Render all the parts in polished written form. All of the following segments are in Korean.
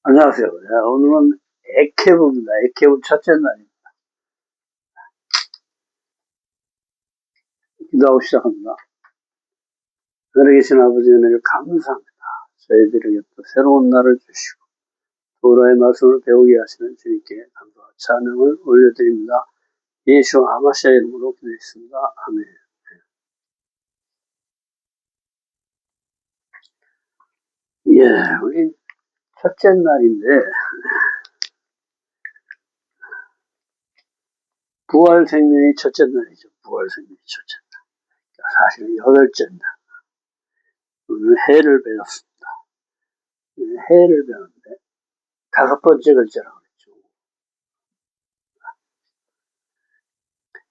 안녕하세요. 오늘은 액회부입니다. 액회부 첫째 날입니다. 기도하고 시작합니다. 하늘에 계신 아버지 은혜를 감사합니다. 저희들에게 또 새로운 날을 주시고 도라의 말씀을 배우게 하시는 주님께 감사와 찬양을 올려드립니다. 예수 아마시아 이름으로 기도했습니다. 아멘. 우리 첫째 날인데 부활 생명이 첫째 날이죠. 부활 생명이 첫째 날. 사실은 여덟째 날. 오늘 해를 배웠습니다. 해를 배웠는데 다섯 번째 글자라고 그랬죠.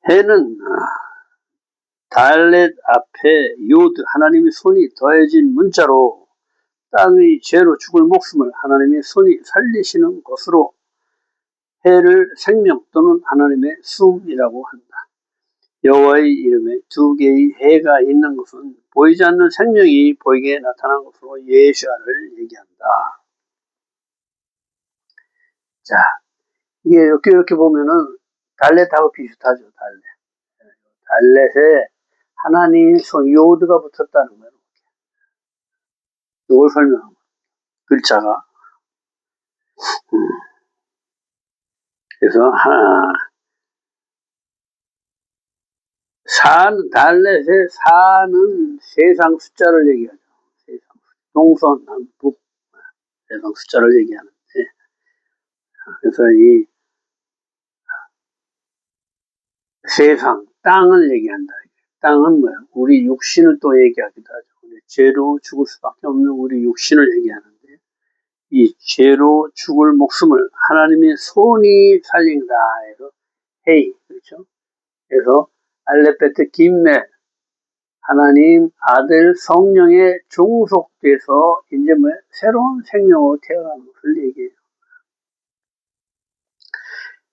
해는 달렛 앞에 요드 하나님의 손이 더해진 문자로 땅의 죄로 죽을 목숨을 하나님의 손이 살리시는 것으로 해를 생명 또는 하나님의 숨이라고 한다. 여호와의 이름에 두 개의 해가 있는 것은 보이지 않는 생명이 보이게 나타난 것으로 예수아를 얘기한다. 자, 이게 이렇게 보면은 달렛하고 비슷하죠. 달렛에 하나님의 손 요드가 붙었다는 거예요. 이걸 설명합니다. 글자가. 그래서 달렛의 사는 세상 숫자를 얘기하죠. 동서 남북 세상 숫자를 얘기하는데, 그래서 이 세상 땅을 얘기한다. 땅은 뭐야? 우리 육신을 또 얘기하기도 하죠. 죄로 죽을 수밖에 없는 우리 육신을 얘기하는데, 이 죄로 죽을 목숨을 하나님의 손이 살린다 해서 헤이, 그렇죠? 그래서 알레베트 김메, 하나님 아들 성령에 종속돼서 이제 새로운 생명으로 태어나는 것을 얘기해요.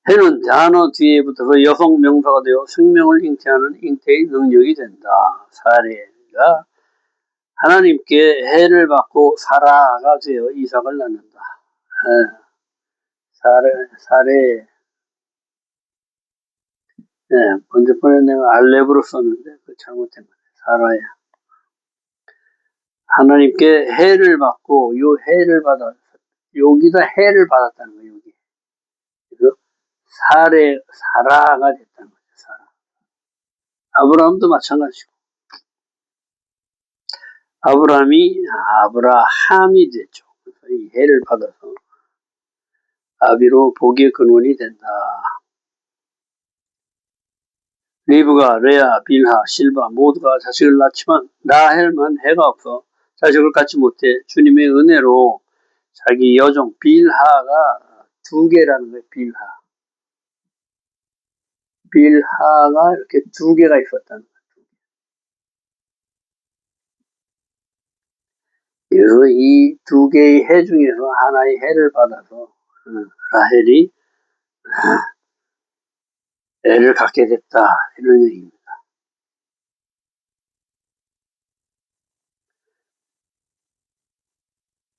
해는 단어 뒤에 붙어서 여성 명사가 되어 생명을 잉태하는 잉태의 능력이 된다. 사례가 하나님께 해를 받고 사라가 되어 이삭을 낳는다. 사례. 먼저 번에 내가 알렙으로 썼는데 잘못된 거예요. 사라야. 하나님께 해를 받고 요 해를 받아 여기다 해를 받았다는 거예요. 여기. 그래서 사라가 됐다는 거죠. 사라. 아브라함도 마찬가지고. 아브라함이 됐죠. 그래서 이 해를 받아서 아비로 복의 근원이 된다. 리브가, 레아, 빌하, 실바 모두가 자식을 낳지만 라헬만 해가 없어 자식을 갖지 못해 주님의 은혜로 자기 여종 빌하가 두 개라는 거예요. 빌하가 이렇게 두 개가 있었다는 거예요. 그래서 이 두 개의 해 중에서 하나의 해를 받아서 라헬이 애를 갖게 됐다. 이런 얘기입니다.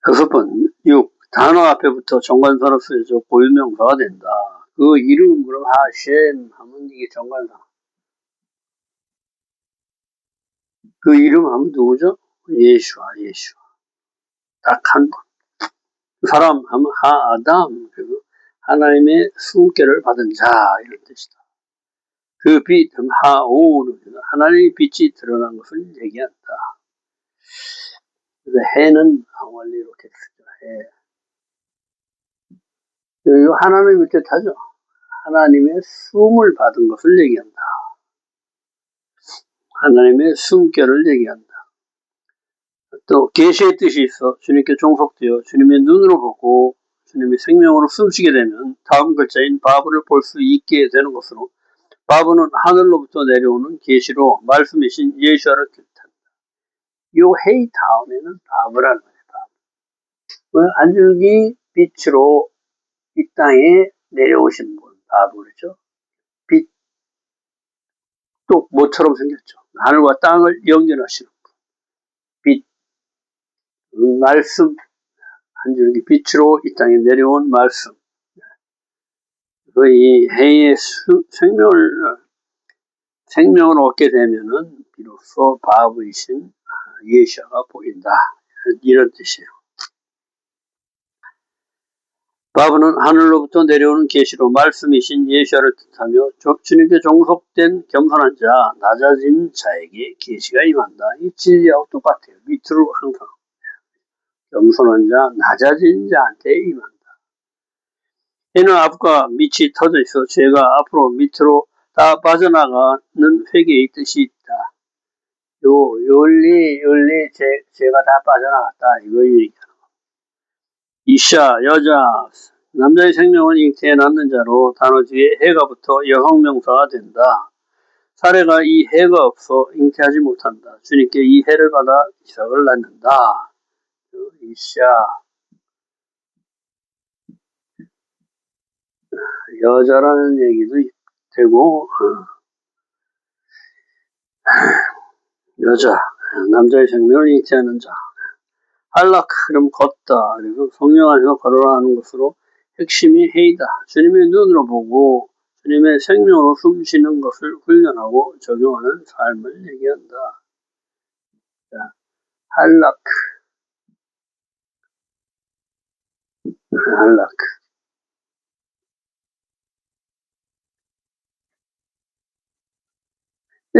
여섯 번, 6. 단어 앞에부터 정관사로 쓰여져 고유명사가 된다. 그 이름은 그럼 하셴 하면 이게 정관사. 그 이름 하면 누구죠? 예수아. 딱 한 번. 사람 하면 하아담. 그리고 하나님의 숨결을 받은 자 이런 뜻이다. 그 빛, 하오르. 하나님의 빛이 드러난 것을 얘기한다. 그래서 해는 원래 이렇게 쓰죠. 해. 하나님의 뜻하죠. 하나님의 숨을 받은 것을 얘기한다. 하나님의 숨결을 얘기한다. 또 계시의 뜻이 있어 주님께 종속되어 주님의 눈으로 보고 주님의 생명으로 숨쉬게 되면 다음 글자인 바브를 볼 수 있게 되는 것으로 바브는 하늘로부터 내려오는 계시로 말씀이신 예수아를 뜻한다. 요 헤이 다음에는 바브라는 거예요. 바브. 안줄기 빛으로 이 땅에 내려오신 분 바브 그렇죠. 빛 또 모처럼 생겼죠. 하늘과 땅을 연결하시는 분. 빛 말씀 한 줄기 빛으로 이 땅에 내려온 말씀. 이 해의 생명을 얻게 되면은 비로소 바브이신 예시아가 보인다. 이런 뜻이에요. 바브는 하늘로부터 내려오는 계시로 말씀이신 예시아를 뜻하며 주님께 종속된 겸손한 자, 낮아진 자에게 계시가 임한다. 이 진리하고 똑같아요. 밑으로 항상 겸손한 자, 낮아진 자한테 임한다. 이는 앞과 밑이 터져 있어 죄가 앞으로 밑으로 다 빠져나가는 회개의 뜻이 있다. 윤리 죄가 다 빠져나갔다. 이거 얘기하는 거. 이샤, 여자, 남자의 생명은 잉태에 낳는 자로 단어 뒤에 해가 붙어 여성명사가 된다. 사례가 이 해가 없어 잉태하지 못한다. 주님께 이 해를 받아 이삭을 낳는다. 이샤, 여자라는 얘기도 되고, 여자, 남자의 생명을 잉태하는 자. 할락, 그럼 걷다. 그리고 성령 안에서 걸어라 하는 것으로 핵심이 해이다. 주님의 눈으로 보고 주님의 생명으로 숨쉬는 것을 훈련하고 적용하는 삶을 얘기한다. 자, 할락.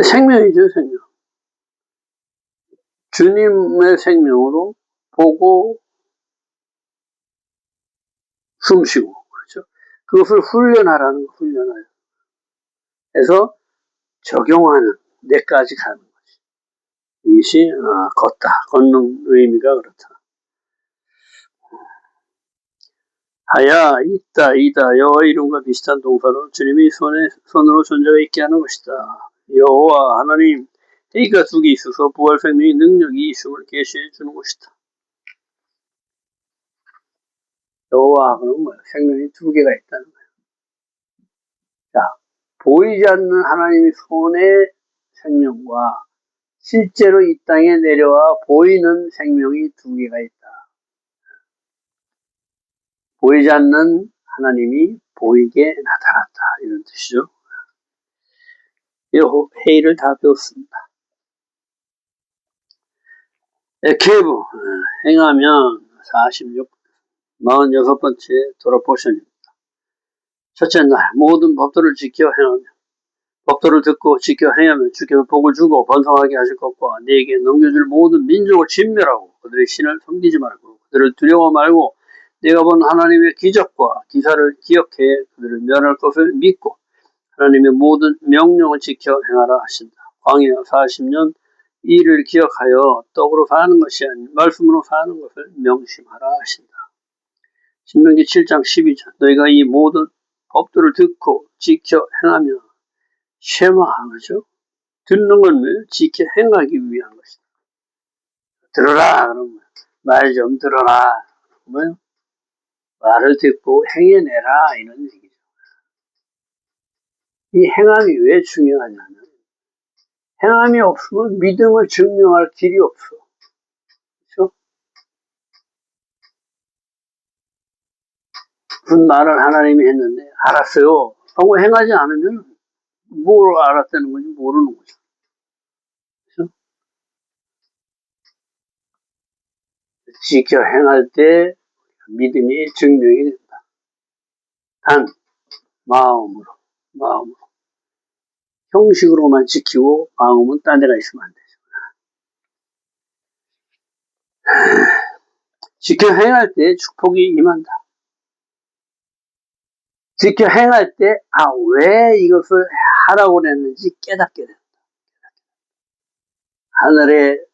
생명이죠, 생명. 주님의 생명으로 보고 숨쉬고, 그렇죠? 그것을 훈련하라는 거, 훈련하여. 해서 적용하는 데까지 가는 거지. 이것이 걷는 의미가 그렇다. 하야, 있다, 이다, 여호와 이름과 비슷한 동사로 주님이 손으로 존재가 있게 하는 것이다. 여호와 하나님, 해가 두 개 있어서 부활 생명의 능력이 있음을 계시해 주는 것이다. 여호와 그는 뭐야? 생명이 두 개가 있다는 거야. 자, 보이지 않는 하나님의 손의 생명과 실제로 이 땅에 내려와 보이는 생명이 두 개가 있다. 보이지 않는 하나님이 보이게 나타났다. 이런 뜻이죠. 이 회의를 다 배웠습니다. 에케브, 행하면 46번째 도라포션입니다. 첫째 날, 모든 법도를 지켜 행하며, 법도를 듣고 지켜 행하면 주께서 복을 주고 번성하게 하실 것과 네게 넘겨줄 모든 민족을 진멸하고 그들의 신을 섬기지 말고 그들을 두려워 말고 내가 본 하나님의 기적과 기사를 기억해 그들을 면할 것을 믿고 하나님의 모든 명령을 지켜 행하라 하신다. 광야 40년 이를 기억하여 떡으로 사는 것이 아닌 말씀으로 사는 것을 명심하라 하신다. 신명기 7장 12절 너희가 이 모든 법도를 듣고 지켜 행하며 쉐마한 거죠. 듣는 건 뭐예요? 지켜 행하기 위한 것이다. 들어라 그러면 말 좀 들어라. 뭐예요? 말을 듣고 행해내라 이런 얘기죠. 이 행함이 왜 중요하냐면 행함이 없으면 믿음을 증명할 길이 없어. 그렇죠? 무슨 말을 하나님이 했는데 알았어요. 하고 행하지 않으면 뭘 알았다는 건지 모르는 거죠. 그렇죠? 지켜 행할 때 믿음이 증명이 된다. 단 마음으로 형식으로만 지키고 마음은 딴 데가 있으면 안 되죠. 지켜 행할 때 축복이 임한다. 지켜 행할 때 왜 이것을 하라고 그랬는지 깨닫게 된다. 하늘의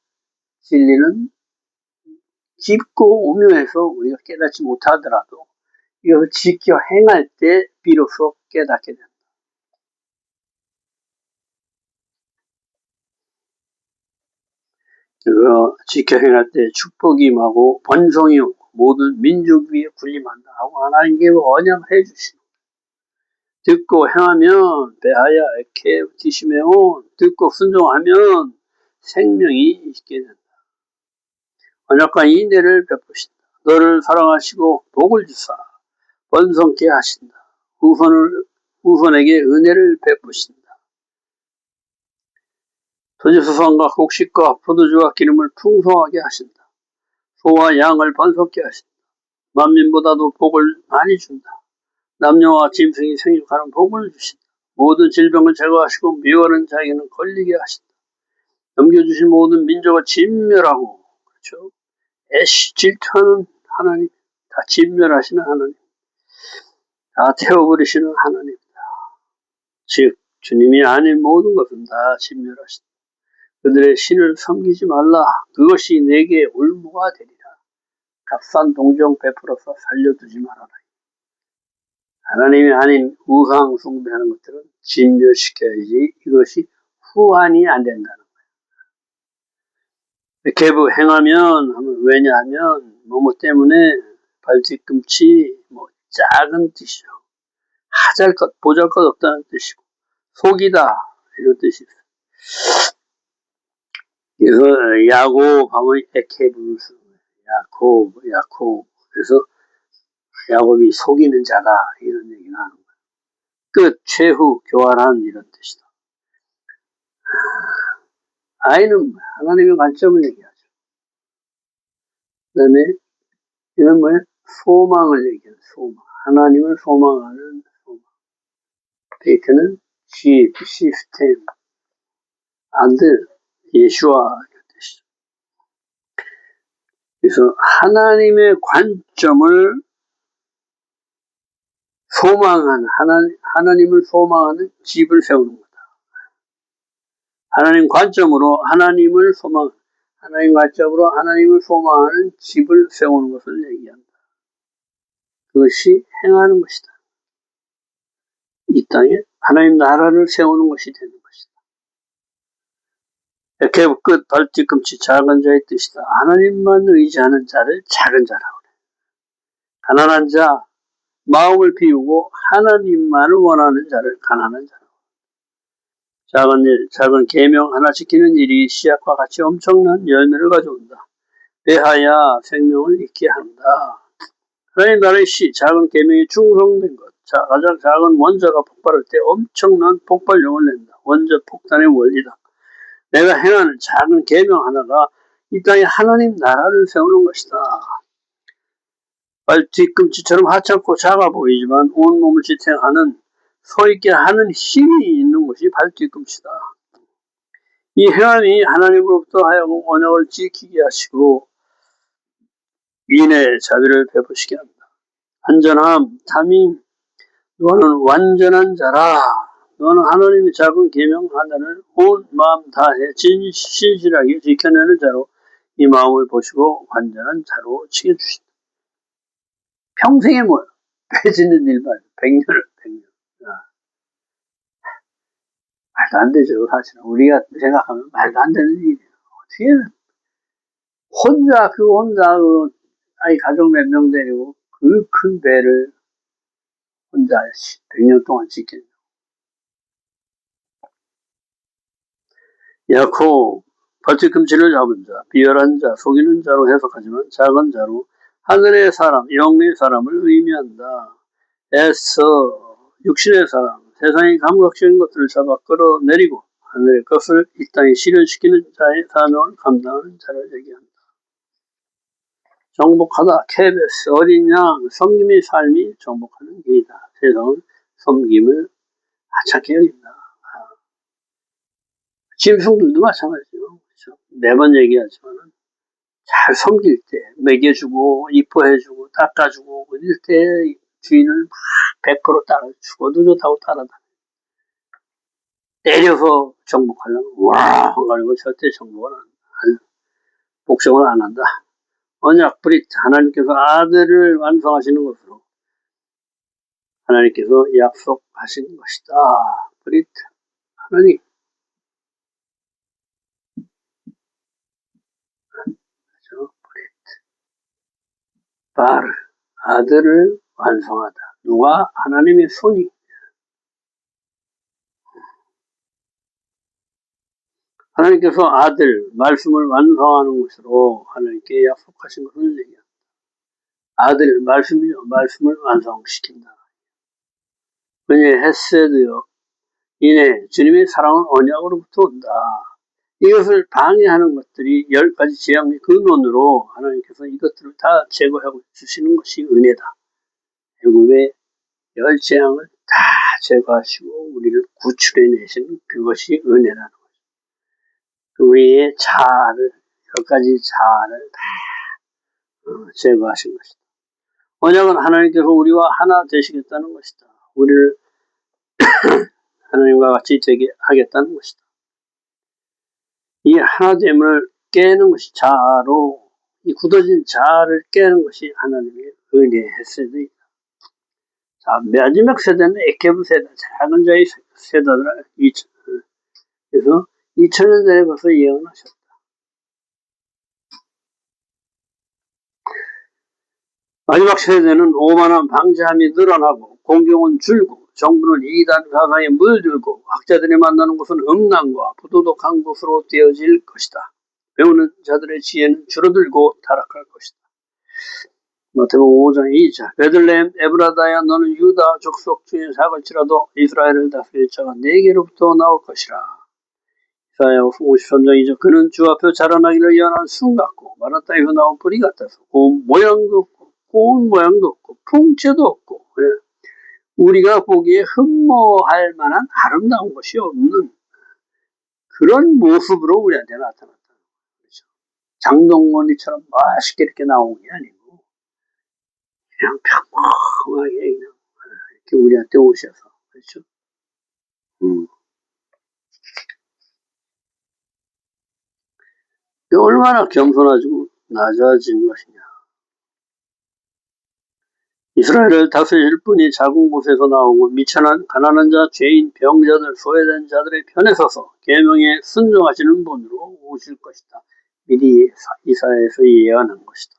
진리는 깊고 오묘해서 우리가 깨닫지 못하더라도 이것을 지켜 행할 때 비로소 깨닫게 된다. 지켜 행할 때 축복이 임하고 번성이 오고 모든 민족 위에 군림한다 하고 하나님께 언약해 주시고 듣고 행하면 베하야 에케 디시메온 듣고 순종하면 생명이 있게 된다. 언약과 인내를 베푸신다. 너를 사랑하시고 복을 주사 번성케 하신다. 후손에게 은혜를 베푸신다. 토지수선과 곡식과 포도주와 기름을 풍성하게 하신다. 소와 양을 번성케 하신다. 만민보다도 복을 많이 준다. 남녀와 짐승이 생육하는 복을 주신다. 모든 질병을 제거하시고 미워하는 자에게는 걸리게 하신다. 넘겨주신 모든 민족을 진멸하고, 그렇죠? 애쉬 질투하는 하나님, 다 진멸하시는 하나님, 다 태워버리시는 하나님, 즉 주님이 아닌 모든 것은 다 진멸하신다. 그들의 신을 섬기지 말라. 그것이 내게 올무가 되리라. 값싼 동정 베풀어서 살려두지 말아라. 하나님이 아닌 우상 숭배하는 것들은 진멸시켜야지 이것이 후환이 안 된다는 거예요. 계부 행하면 왜냐하면 뭐뭐 때문에 발뒤꿈치 작은 뜻이죠. 하잘것 보잘것 없다는 뜻이고 속이다 이런 뜻이 있어요. 그래서 야곱 하면 에케브를 쓰는 거예요. 야곱 그래서 야곱이 속이는 자다 이런 얘기를 하는 거예요. 끝, 최후, 교활한 이런 뜻이다. 아이는 하나님의 관점을 얘기하죠. 그 다음에 이건 뭐예요? 소망을 얘기해요. 소망. 하나님을 소망하는 소망. 베이트는 집, 시스템, 아들, 예수와 이런 뜻이죠. 그래서 하나님의 관점을 소망하는 하나님을 소망하는 집을 세우는 거다. 하나님 관점으로 하나님을 소망하는 집을 세우는 것을 얘기한다. 그것이 행하는 것이다. 이 땅에 하나님 나라를 세우는 것이 되는 것이다. 에케브 끝 발뒤꿈치 작은 자의 뜻이다. 하나님만 의지하는 자를 작은 자라고 그래. 가난한 자, 마음을 비우고 하나님만을 원하는 자를 가난한 자라고. 작은 계명 하나 지키는 일이 씨앗과 같이 엄청난 열매를 가져온다. 배하여 생명을 잊게 한다. 하나님 나라의 작은 계명이 충성된 것. 가장 작은 원자가 폭발할 때 엄청난 폭발력을 낸다. 원자 폭탄의 원리다. 내가 행하는 작은 계명 하나가 이 땅에 하나님 나라를 세우는 것이다. 발뒤꿈치처럼 하찮고 작아 보이지만 온몸을 지탱하는 서있게 하는 힘이 있는 것이 발뒤꿈치다. 이 행함이 하나님으로부터 하여금 언약을 지키게 하시고 인의 자비를 베푸시게 합니다. 안전함, 탐임, 너는 완전한 자라. 너는 하나님의 작은 계명 하나를 온 마음 다해 진실하게 지켜내는 자로 이 마음을 보시고 완전한 자로 지켜주신다. 평생에 뭐야? 빼지는 일만 100년을 100년. 말도 안 되죠. 사실은 우리가 생각하면 말도 안 되는 일이에요. 어떻게 혼자 아이 가족 몇 명 데리고 그 큰 배를 혼자 100년 동안 지켰냐. 야코 발뒤꿈치를 잡은 자, 비열한 자, 속이는 자로 해석하지만 작은 자로 하늘의 사람, 영의 사람을 의미한다. 애써 육신의 사람, 세상의 감각적인 것들을 잡아 끌어내리고 하늘의 것을 이 땅에 실현시키는 자의 사명을 감당하는 자를 얘기한다. 정복하다, 케베스, 어린 양, 섬김의 삶이 정복하는 길이다. 세상은 섬김을 하찮게 여긴다. 짐승들도 마찬가지죠. 그렇죠? 매번 얘기하지만 잘 섬길 때, 먹여주고, 이뻐해주고, 닦아주고, 이럴 때 주인을 막 100% 따라, 죽어도 좋다고 따라다. 때려서 정복하려면, 와! 한가리고 절대 복종을 안 한다. 언약 브릿, 하나님께서 아들을 완성하시는 것으로 하나님께서 약속하신 것이다. 브릿, 하나님. 그렇죠? 브릿. 바르, 아들을 완성하다. 누가? 하나님의 손이. 하나님께서 아들, 말씀을 완성하는 것으로 하나님께 약속하신 것을 얘기합니다. 아들, 말씀이요. 말씀을 완성시킨다. 은혜, 헤세드요. 이내 주님의 사랑은 언약으로부터 온다. 이것을 방해하는 것들이 10가지 재앙의 근원으로 하나님께서 이것들을 다 제거하고 주시는 것이 은혜다. 애굽의 10재앙을 다 제거하시고 우리를 구출해내시는 그것이 은혜라는 거죠. 우리의 자아를 10가지 자아를 다 제거하신 것이다. 언약은 하나님께서 우리와 하나 되시겠다는 것이다. 우리를 하나님과 같이 되게 하겠다는 것이다. 이 하나됨을 깨는 것이 자아로, 이 굳어진 자아를 깨는 것이 하나님의 은혜의 세대이다. 자, 마지막 세대는 에케브 세대, 작은 자의 세대더라. 그래서 2000년 전에 벌써 예언하셨다. 마지막 세대는 오만한 방자함이 늘어나고 공경은 줄고 정부는 이단 사상에 물들고 학자들이 만나는 곳은 음란과 부도덕한 곳으로 되어질 것이다. 배우는 자들의 지혜는 줄어들고 타락할 것이다. 마태복음 5장 2절 베들레헴 에브라다야 너는 유다 족속 중에 작을지라도 이스라엘을 다스릴 자가 네게로부터 나올 것이라. 이사야 53장 2절 그는 주 앞에 자라나기를 연한 순 같고 마른 땅에서 나온 뿌리 같아서 고운 모양도 없고 고운 모양도 없고 풍채도 없고 우리가 보기에 흠모할 만한 아름다운 것이 없는 그런 모습으로 우리한테 나타났다. 그렇죠? 장동건이처럼 멋있게 이렇게 나온 게 아니고 그냥 평범하게 그냥 이렇게 우리한테 오셔서 그렇죠? 얼마나 겸손하고 낮아진 것이냐. 이스라엘을 다스릴 분이 작은 곳에서 나오고 미천한 가난한 자, 죄인, 병자들, 소외된 자들의 편에 서서 계명에 순종하시는 분으로 오실 것이다. 미리 이사야에서 예언한 것이다.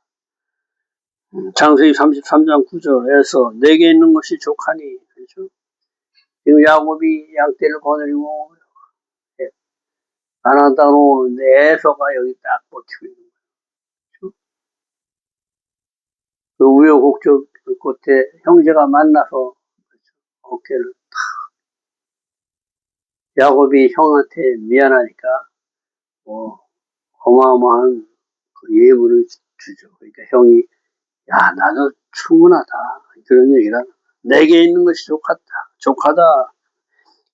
창세기 33장 9절에서 내게 있는 것이 족하니 그렇죠? 그리고 야곱이 양떼를 거느리고 가나안 땅으로 오는데 에서가 여기 딱 버티고 있는 거예요. 그렇죠? 그 우여곡절 끝에 형제가 만나서 어깨를 야곱이 형한테 미안하니까 어마어마한 그 예물을 주죠. 그러니까 형이 야 나도 충분하다 그런 얘기를 하는 거야. 내게 있는 것이 족하다.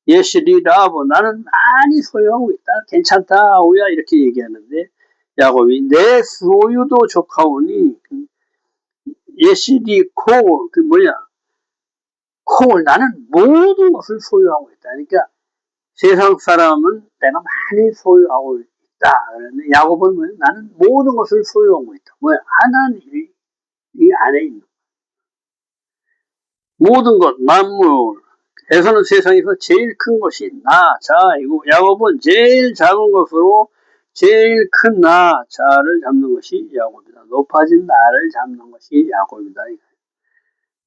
예시리 라보 나는 많이 소유하고 있다. 괜찮다 오야 이렇게 얘기하는데 야곱이 내 소유도 족하오니 예시리 콜 그 뭐냐 콜 나는 모든 것을 소유하고 있다. 그러니까 세상 사람은 내가 많이 소유하고 있다. 그런데 야곱은 뭐야? 나는 모든 것을 소유하고 있다. 뭐야? 하나님이 이 안에 있는 모든 것, 만물. 에서는 세상에서 제일 큰 것이 나, 자이고 야곱은 제일 작은 것으로 제일 큰 나, 자를 잡는 것이 야곱이다. 높아진 나를 잡는 것이 야곱이다.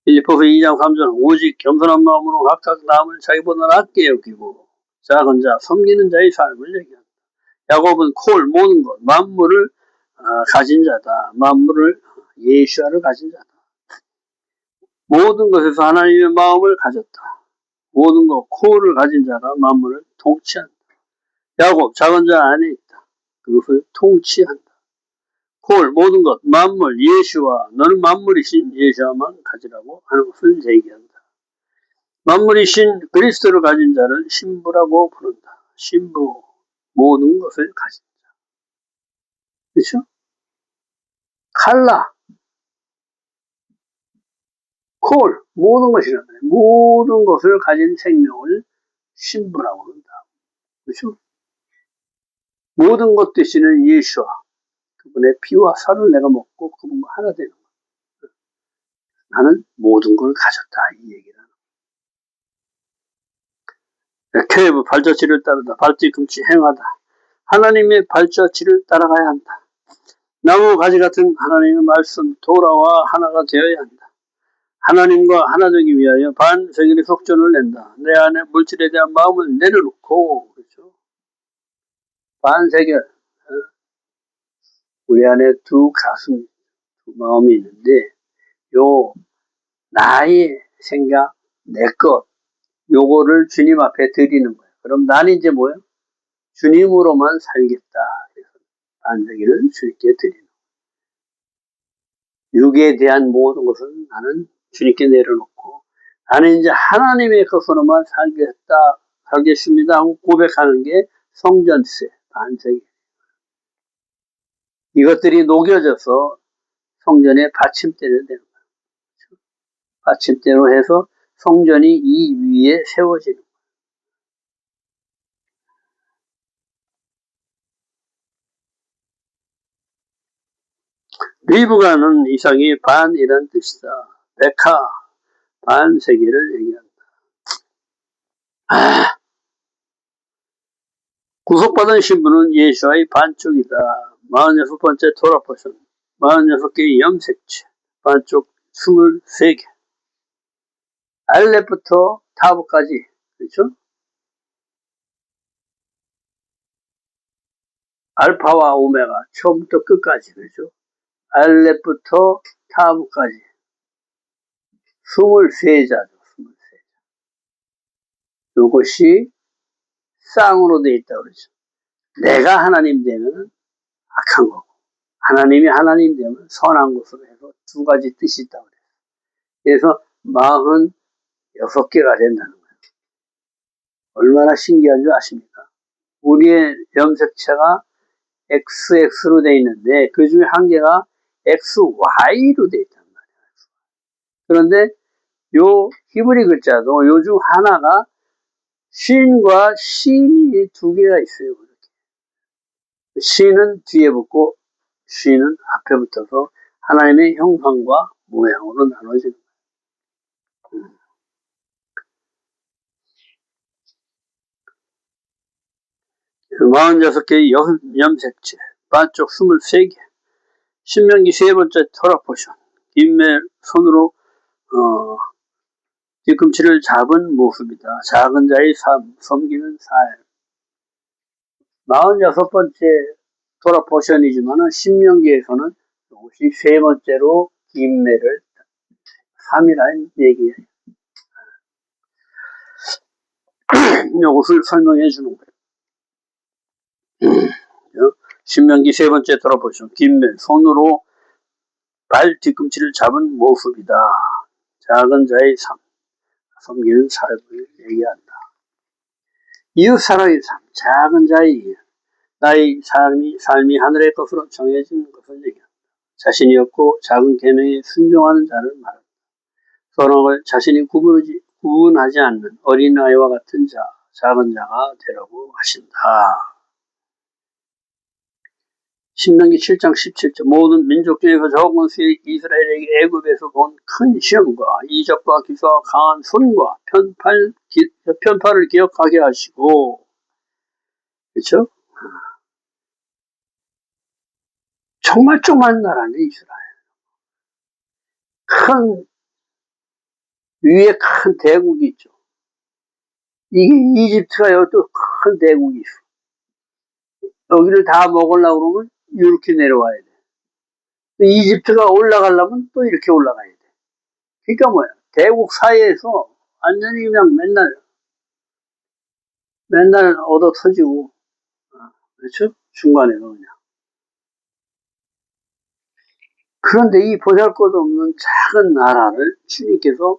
이제 벌써 2장 3절 오직 겸손한 마음으로 각각 남을 자기보다 낮게 여기고 작은 자, 섬기는 자의 삶을 얘기한다. 야곱은 콜 모든 것, 만물을 가진 자다. 만물을 예수아를 가진 자다. 모든 것에서 하나님의 마음을 가졌다. 모든 것, 콜을 가진 자가 만물을 통치한다. 야곱, 작은 자 안에 있다. 그것을 통치한다. 콜, 모든 것, 만물, 예수와 너는 만물이신 예수와만 가지라고 하는 것을 얘기한다. 만물이신 그리스도를 가진 자를 신부라고 부른다. 신부, 모든 것을 가진 자. 그렇죠? 칼라, 콜, 모든 것이란 말이에요. 모든 것을 가진 생명을 신부라고 한다. 그렇죠? 모든 것 되시는 예수와 그분의 피와 살을 내가 먹고 그분과 하나 되는 거예요. 나는 모든 걸 가졌다. 이 얘기를 하는 거예요. 케이브 발자취를 따르다. 발뒤꿈치 행하다. 하나님의 발자취를 따라가야 한다. 나무 가지 같은 하나님의 말씀 돌아와 하나가 되어야 한다. 하나님과 하나 되기 위하여 반세계의 속전을 낸다. 내 안에 물질에 대한 마음을 내려놓고 그렇죠? 반세계 우리 안에 두 가슴, 두 마음이 있는데 요 나의 생각, 내 것, 요거를 주님 앞에 드리는 거예요. 그럼 나는 이제 뭐예요? 주님으로만 살겠다. 그래서 반세기를 주님께 드리는 거예요. 육에 대한 모든 것을 나는 주님께 내려놓고 나는 이제 하나님의 것으로만 살겠습니다 하고 고백하는 게 성전세, 반세기. 이것들이 녹여져서 성전의 받침대를 되는 거예요. 받침대로 해서 성전이 이 위에 세워지는 거예요. 리브가는 이삭이 반이란 뜻이다. 베카, 반세기를 얘기한다. 구속받은 신부는 예수와의 반쪽이다. 46번째 토라포션, 46개의 염색체, 반쪽 23개. 알렙부터 타브까지, 그렇죠? 알파와 오메가, 처음부터 끝까지, 그렇죠? 알렙부터 타브까지 23자죠. 23자. 이것이 쌍으로 되어 있다고 그러죠. 내가 하나님 되면 악한 거고 하나님이 하나님 되면 선한 것으로 해서 두 가지 뜻이 있다고 그래요. 그래서 46개가 된다는 거예요. 얼마나 신기한 줄 아십니까? 우리의 염색체가 XX로 되어 있는데 그 중에 한 개가 XY로 되어 있단 말이에요. 그런데 요 히브리 글자도 요 중 하나가 쉰과 신이 두 개가 있어요. 신은 뒤에 붙고 쉰은 앞에 붙어서 하나님의 형상과 모양으로 나눠지는 거예요. 46개의 염색체, 반쪽 23개, 신명기 세 번째 토라포션, 인매 손으로 뒤꿈치를 잡은 모습이다. 작은 자의 삶, 섬기는 살. 46번째 토라포션이지만 신명기에서는 이것이 세 번째로 인매를 3이라는 얘기예요. 이것을 설명해 주는 거예요. 신명기 세 번째 토라포션, 인매 손으로 발 뒤꿈치를 잡은 모습이다. 작은 자의 삶, 섬기는 삶을 얘기한다. 이웃 사랑의 삶, 작은 자의 일, 나의 삶이 하늘의 것으로 정해진 것을 얘기한다. 자신이 없고 작은 계명에 순종하는 자를 말한다. 선악을 자신이 구분하지 않는 어린아이와 같은 자, 작은 자가 되라고 하신다. 신명기 7장 17절 모든 민족 중에서 적은 수의 이스라엘에게 애굽에서 본 큰 시험과 이적과 기사와 강한 손과 편파를 기억하게 하시고, 그렇죠? 정말 조그만 나라네 이스라엘. 큰 위에 큰 대국이 있죠. 이게 이집트가 여기 또 큰 대국이 있어. 여기를 다 먹으려고 그러면 이렇게 내려와야 돼. 이집트가 올라가려면 또 이렇게 올라가야 돼. 그러니까 뭐야? 대국 사이에서 완전히 그냥 맨날 얻어 터지고, 그렇죠? 중간에서 그냥. 그런데 이 보잘것없는 작은 나라를 주님께서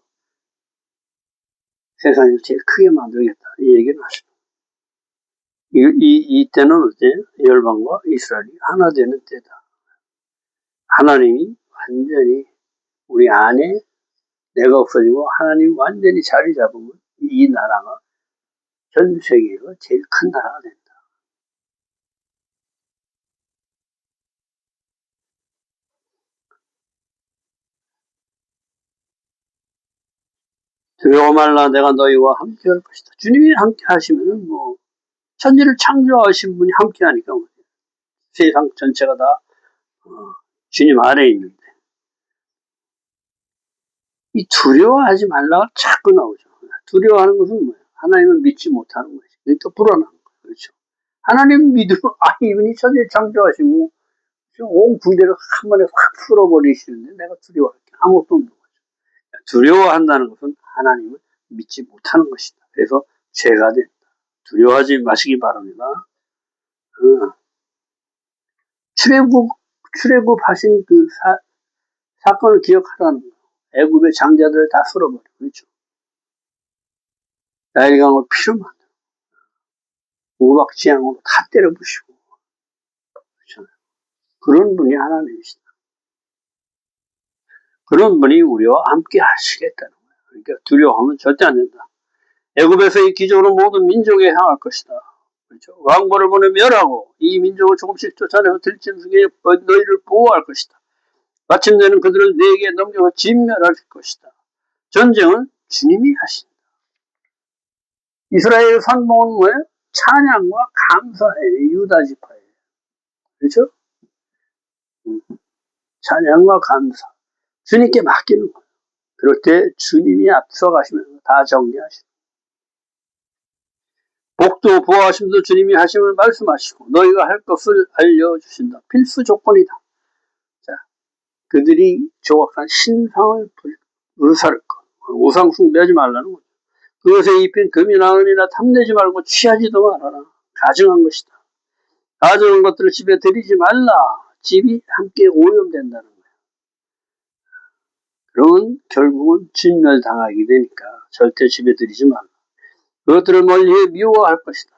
세상에서 제일 크게 만들겠다. 이 얘기를 하시죠. 이때는 어때? 열방과 이스라엘이 하나 되는 때다. 하나님이 완전히 우리 안에 내가 없어지고 하나님이 완전히 자리 잡으면 이 나라가 전 세계에서 제일 큰 나라가 된다. 두려워 말라 내가 너희와 함께 할 것이다. 주님이 함께 하시면은 뭐 천지를 창조하신 분이 함께 하니까 뭐 세상 전체가 다 주님 아래에 있는데 이 두려워하지 말라가 자꾸 나오죠. 두려워하는 것은 뭐예요? 하나님을 믿지 못하는 것이. 또 불안한 거예요. 그렇죠? 하나님 믿으면 이분이 천지를 창조하시고 온 군대를 한 번에 확 풀어버리시는데 내가 두려워할 게 아무것도 없는 거죠. 두려워한다는 것은 하나님을 믿지 못하는 것이다. 그래서 죄가 된다. 두려워하지 마시기 바랍니다. 출애굽하신 그 사건을 기억하라는 거예요. 애굽의 장자들을 다 쓸어버려. 그렇죠. 나일강을 피로 만들어. 우박지향으로 다 때려부시고. 그렇죠. 그런 분이 하나님이시다. 그런 분이 우리와 함께 하시겠다는 거예요. 그러니까 두려워하면 절대 안 된다. 애굽에서 이 기적으로 모든 민족에 향할 것이다. 그렇죠. 왕보를 보내 멸하고 이 민족을 조금씩 쫓아내어 들짐승에 너희를 보호할 것이다. 마침내는 그들을 내게 넘겨서 진멸할 것이다. 전쟁은 주님이 하신다. 이스라엘 선봉은 뭐예요? 찬양과 감사예요. 유다 지파예요. 그렇죠? 찬양과 감사. 주님께 맡기는 거예요. 그럴 때 주님이 앞서가시면서 다 정리하시고 복도 보호하심도 주님이 하심을 말씀하시고 너희가 할 것을 알려주신다. 필수 조건이다. 자, 그들이 조각한 신상을 불사를 것. 우상 숭배하지 말라는 거죠. 그것에 입힌 금이나 은이나 탐내지 말고 취하지도 말아라. 가증한 것이다. 가증한 것들을 집에 들이지 말라. 집이 함께 오염된다는 거예요. 그러면 결국은 진멸당하게 되니까 절대 집에 들이지 말라. 그것들을 멀리해 미워할 것이다.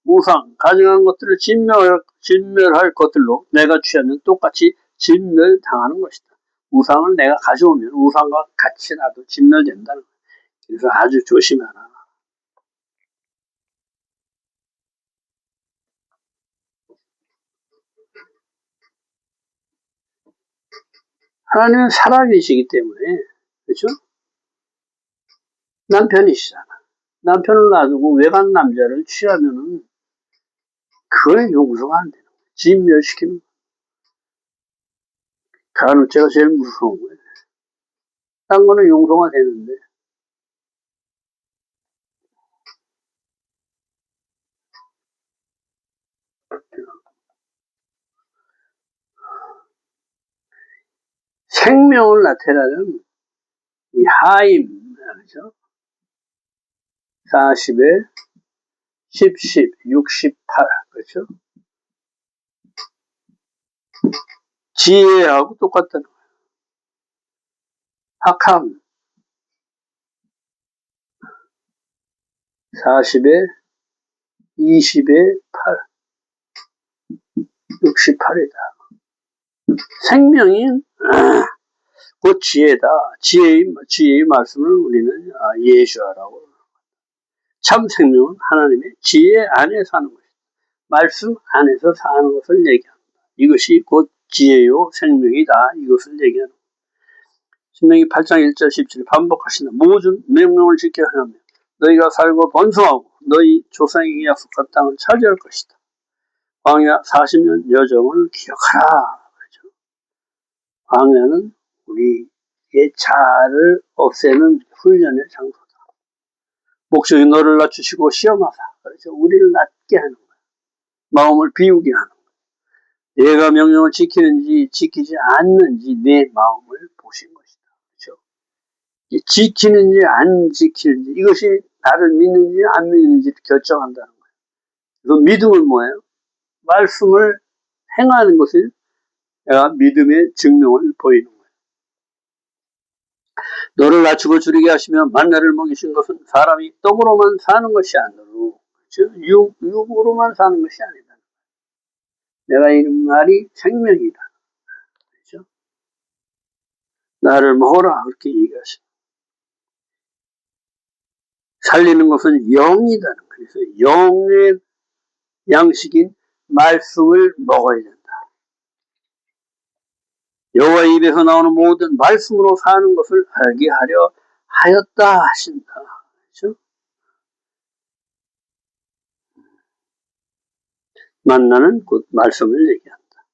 우상, 가증한 것들을 진멸할 것들로 내가 취하면 똑같이 진멸당하는 것이다. 우상을 내가 가져오면 우상과 같이 나도 진멸된다는 거예요. 그래서 아주 조심하라. 하나님은 살아계시기 때문에, 그렇죠? 남편이시잖아. 남편을 놔두고 외간 남자를 취하면은 그걸 용서가 안 되는 거예요. 진멸시키는 거예요. 간음죄가 제일 무서운 거예요. 딴 거는 용서가 되는데. 생명을 나타내는 이 하임, 그렇죠? 40에 10, 68, 그렇죠? 지혜하고 똑같다는 거예요. 학함, 40에 20에 8, 68이다. 생명이 곧 지혜다. 지혜의 말씀을 우리는 예수하라고. 참 생명은 하나님의 지혜 안에 사는 것이다. 말씀 안에서 사는 것을 얘기합니다. 이것이 곧 지혜요 생명이다. 이것을 얘기하는 거예요. 신명기 8장 1절 17 반복하신다. 모든 명령을 지켜야 하며 너희가 살고 번성하고 너희 조상에게 약속한 땅을 차지할 것이다. 광야 40년 여정을 기억하라. 그렇죠? 광야는 우리의 자아를 없애는 훈련의 장소다. 목적이 너를 낮추시고 시험하사. 그렇죠? 우리를 낮게 하는 거야. 마음을 비우게 하는 거야. 내가 명령을 지키는지 지키지 않는지 내 마음을 보신 것이다. 그렇죠? 지키는지 안 지키는지 이것이 나를 믿는지 안 믿는지를 결정한다는 거예요. 그래서 믿음은 뭐예요? 말씀을 행하는 것을 내가 믿음의 증명을 보이는 거예요. 너를 낮추고 줄이게 하시며 만나를 먹이신 것은 사람이 떡으로만 사는 것이 아니로 그렇죠? 육으로만 사는 것이 아니다. 내가 이런 말이 생명이다. 그렇죠? 나를 먹어라 그렇게 얘기하시고 살리는 것은 영이다. 그래서 영의 양식인 말씀을 먹어야 된다. 여호와 입에서 나오는 모든 말씀으로 사는 것을 알게 하려 하였다 하신다. 그렇죠? 만나는 곧 말씀을 얘기한다.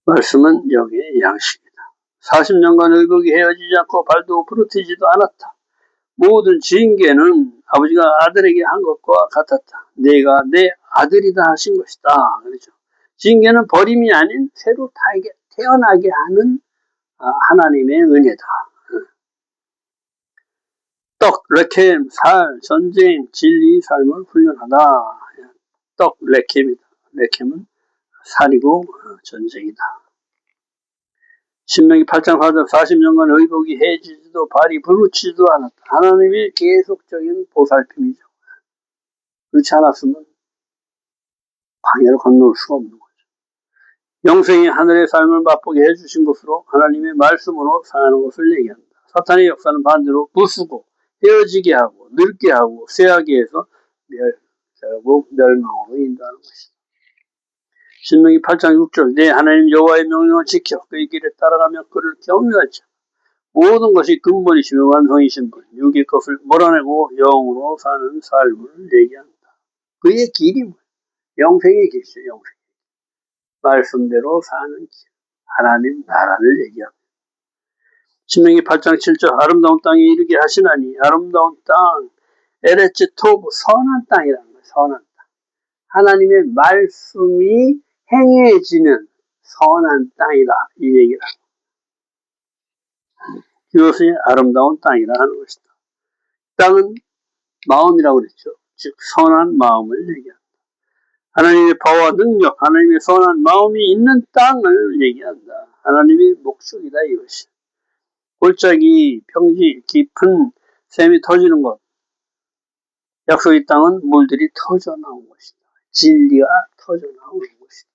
말씀은 영의 양식이다. 40년간 의복이 헤어지지 않고 발도 부러뜨리지도 않았다. 모든 징계는 아버지가 아들에게 한 것과 같았다. 내가 내 아들이다 하신 것이다. 그렇죠? 징계는 버림이 아닌 새로 태어나게 하는 하나님의 은혜다. 떡, 레켐, 살, 전쟁, 진리, 삶을 훈련하다. 떡, 레켐이다. 레켐은 살이고 전쟁이다. 신명기 8장 4절 40년간 의복이 해지지도 발이 부르치지도 않았다. 하나님의 계속적인 보살핌이죠. 그렇지 않았으면 광야를 건너올 수가 없는 거죠. 영생이 하늘의 삶을 맛보게 해주신 것으로 하나님의 말씀으로 사는 것을 얘기한다. 사탄의 역사는 반대로 부수고 헤어지게 하고 늙게 하고 쇠하게 해서 결국 멸망으로 인도하는 것이다. 신명기 8장 6절 내 하나님 여호와의 명령을 지켜 그의 길에 따라가며 그를 경외하자. 모든 것이 근본이시며 완성이신 분 육의 것을 몰아내고 영으로 사는 삶을 얘기한다. 그의 길이 뭐예요? 영생의 길이죠. 영생. 말씀대로 사는 길. 하나님 나라를 얘기합니다. 신명기 8장 7절 아름다운 땅에 이르게 하시나니 아름다운 땅 에레츠 토브 선한 땅이라는 거예요. 선한 땅. 하나님의 말씀이 행해지는 선한 땅이다. 이 얘기를 합니다. 그것이 아름다운 땅이라 하는 것이다. 땅은 마음이라고 그랬죠. 즉 선한 마음을 얘기한다. 하나님의 바와 능력, 하나님의 선한 마음이 있는 땅을 얘기한다. 하나님의 목적이다 이것이. 골짜기, 평지, 깊은 샘이 터지는 것. 약속의 땅은 물들이 터져나온 것이다. 진리가 터져나오는 것이다.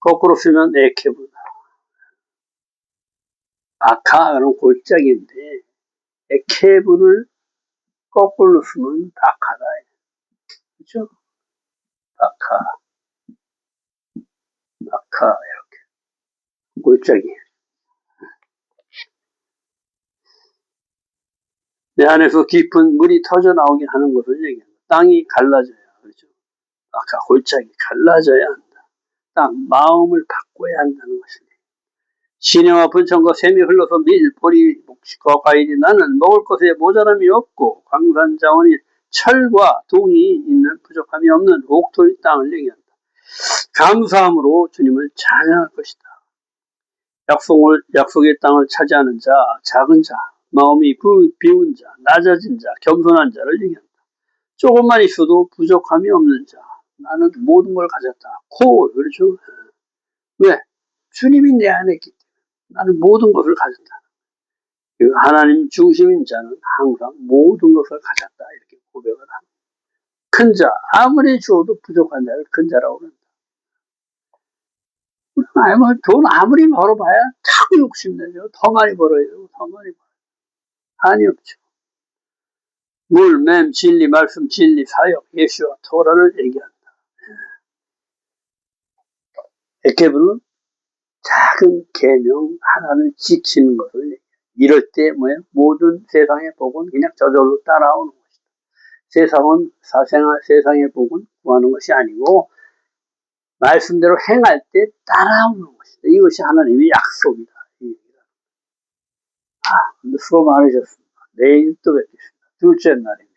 거꾸로 쓰면 에케브다. 아카는 골짜기인데 에케브를 거꾸로 쓰면 다카다. 그렇죠? 다카, 이렇게 골짜기. 내 안에서 깊은 물이 터져나오게 하는 것을 얘기합니다. 땅이 갈라져야, 그렇죠? 아까 골짜기 갈라져야 한다. 땅, 마음을 바꿔야 한다는 것입니다. 시내와 분천과 샘이 흘러서 밀, 보리, 목식과 과일이 나는 먹을 것에 모자람이 없고 광산 자원이 철과 동이 있는 부족함이 없는 옥토의 땅을 얘기한다. 감사함으로 주님을 찬양할 것이다. 약속의 땅을 차지하는 자, 작은 자, 마음이 비운 자, 낮아진 자, 겸손한 자를 얘기한다. 조금만 있어도 부족함이 없는 자, 나는 모든 걸 가졌다. 그렇죠? 왜? 주님이 내 안에 있기 때문에 나는 모든 것을 가졌다. 하나님 중심인 자는 항상 모든 것을 가졌다. 이렇게 고백을 합니다. 큰 자, 아무리 주어도 부족한 자를 큰 자라고 합니다. 돈 아무리 벌어봐야 자꾸 욕심내죠. 더 많이 벌어야 되고, 더 많이 벌어요. 한이 없죠. 물, 맴, 진리, 말씀, 진리, 사역, 예수와 토라를 얘기한다. 에케브는 작은 계명 하나를 지키는 것을 얘기해요. 이럴 때 뭐예요? 모든 세상의 복은 그냥 저절로 따라오는 것이다. 세상의 복은 구하는 것이 아니고 말씀대로 행할 때 따라오는 것이다. 이것이 하나님의 약속이다. 수고 많으셨습니다. 내일 또 뵙겠습니다. 둘째 날입니다.